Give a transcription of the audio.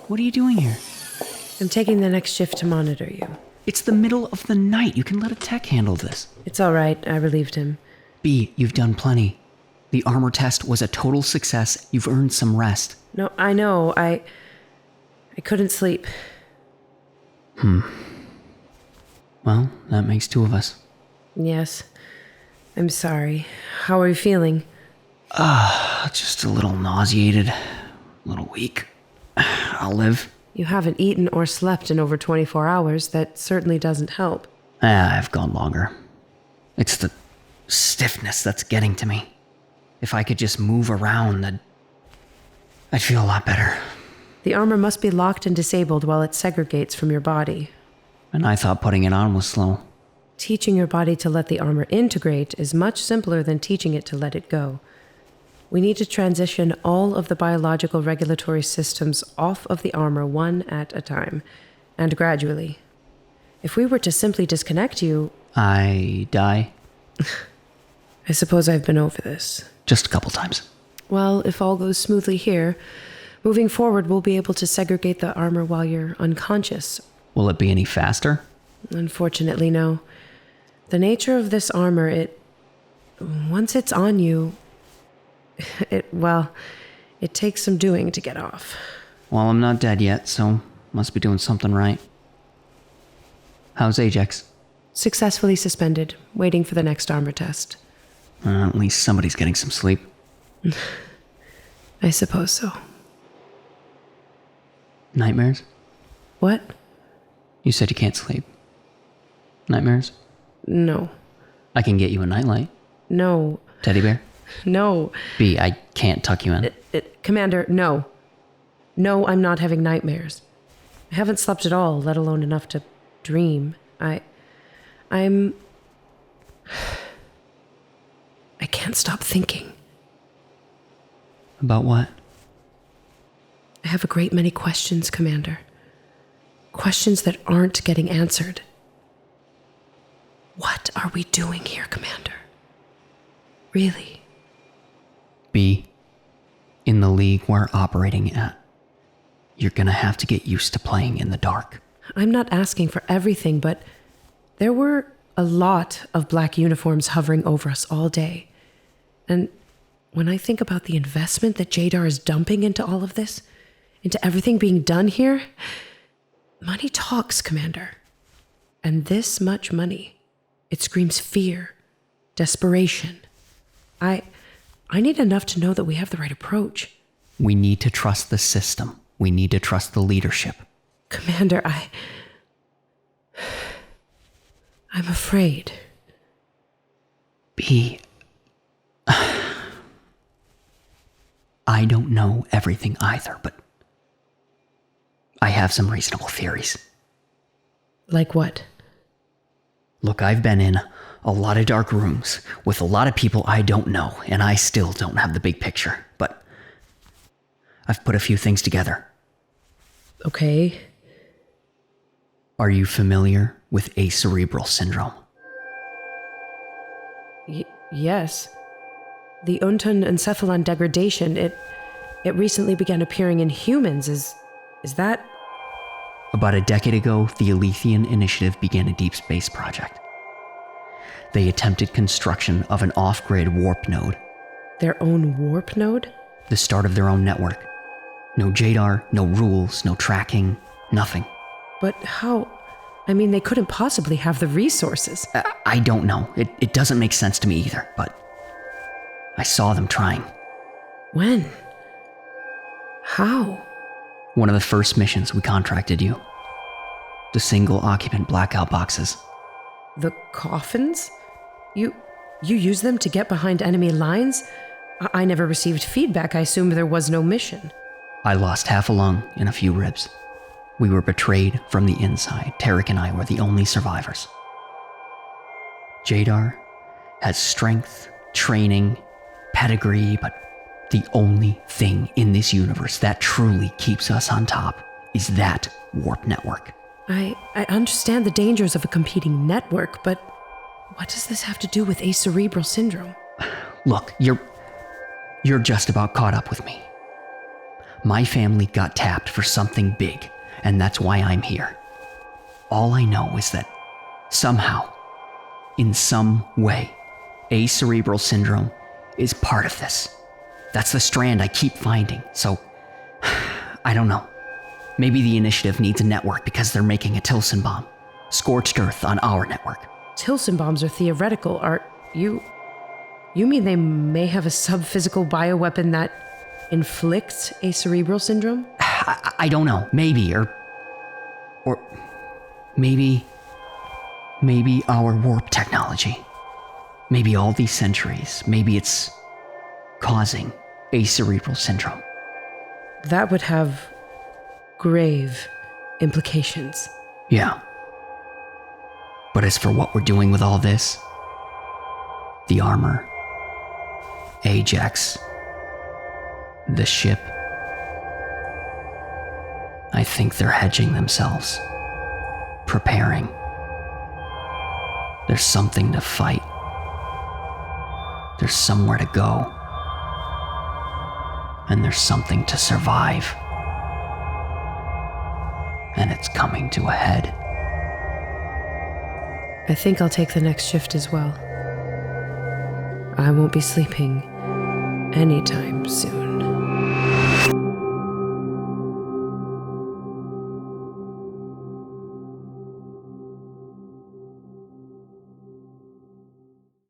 What are you doing here? I'm taking the next shift to monitor you. It's the middle of the night. You can let a tech handle this. It's all right. I relieved him. B, you've done plenty. The armor test was a total success. You've earned some rest. No, I know. I couldn't sleep. Well, that makes two of us. Yes. I'm sorry. How are you feeling? Just a little nauseated. A little weak. I'll live. You haven't eaten or slept in over 24 hours. That certainly doesn't help. I've gone longer. It's the stiffness that's getting to me. If I could just move around, I'd feel a lot better. The armor must be locked and disabled while it segregates from your body. And I thought putting it on was slow. Teaching your body to let the armor integrate is much simpler than teaching it to let it go. We need to transition all of the biological regulatory systems off of the armor one at a time, and gradually. If we were to simply disconnect you... I die? I suppose I've been over this. Just a couple times. Well, if all goes smoothly here, moving forward we'll be able to segregate the armor while you're unconscious. Will it be any faster? Unfortunately, no. The nature of this armor, once it's on you, it takes some doing to get off. Well, I'm not dead yet, so must be doing something right. How's Ajax? Successfully suspended, waiting for the next armor test. At least somebody's getting some sleep. I suppose so. Nightmares? What? You said you can't sleep. Nightmares? No. I can get you a nightlight. No. Teddy bear? No. B, I can't tuck you in. Commander, no. No, I'm not having nightmares. I haven't slept at all, let alone enough to dream. I can't stop thinking. About what? I have a great many questions, Commander. Questions that aren't getting answered. What are we doing here, Commander? Really? B, in the league we're operating at, you're gonna have to get used to playing in the dark. I'm not asking for everything, but there were a lot of black uniforms hovering over us all day. And when I think about the investment that Jadar is dumping into all of this, into everything being done here, money talks, Commander. And this much money, it screams fear, desperation. I need enough to know that we have the right approach. We need to trust the system. We need to trust the leadership. Commander, I'm afraid. B, I don't know everything either, but I have some reasonable theories. Like what? Look, I've been in a lot of dark rooms with a lot of people I don't know, and I still don't have the big picture, but I've put a few things together. Okay. Are you familiar with Acerebral syndrome? Yes. The Unton-encephalon degradation, it recently began appearing in humans. Is that... About a decade ago, the Alethian Initiative began a deep space project. They attempted construction of an off-grid warp node. Their own warp node? The start of their own network. No Jadar, no rules, no tracking, nothing. But how? I mean, they couldn't possibly have the resources. I don't know. It doesn't make sense to me either, but I saw them trying. When? How? One of the first missions we contracted you. The single-occupant blackout boxes. The coffins? You use them to get behind enemy lines? I never received feedback. I assumed there was no mission. I lost half a lung and a few ribs. We were betrayed from the inside. Tarek and I were the only survivors. Jadar has strength, training, pedigree, but the only thing in this universe that truly keeps us on top is that warp network. I understand the dangers of a competing network, but what does this have to do with Acerebral syndrome? Look, you're just about caught up with me. My family got tapped for something big, and that's why I'm here. All I know is that somehow, in some way, Acerebral syndrome is part of this. That's the strand I keep finding, so I don't know. Maybe the initiative needs a network because they're making a Tilson bomb. Scorched Earth on our network. Tilson bombs are theoretical, Art. You mean they may have a sub-physical bioweapon that inflicts Acerebral syndrome? I don't know. Maybe, or maybe our warp technology. Maybe all these centuries. Maybe it's causing Acerebral syndrome. That would have grave implications. Yeah. But as for what we're doing with all this, the armor, Ajax, the ship, I think they're hedging themselves, preparing. There's something to fight. There's somewhere to go. And there's something to survive. And it's coming to a head. I think I'll take the next shift as well. I won't be sleeping anytime soon.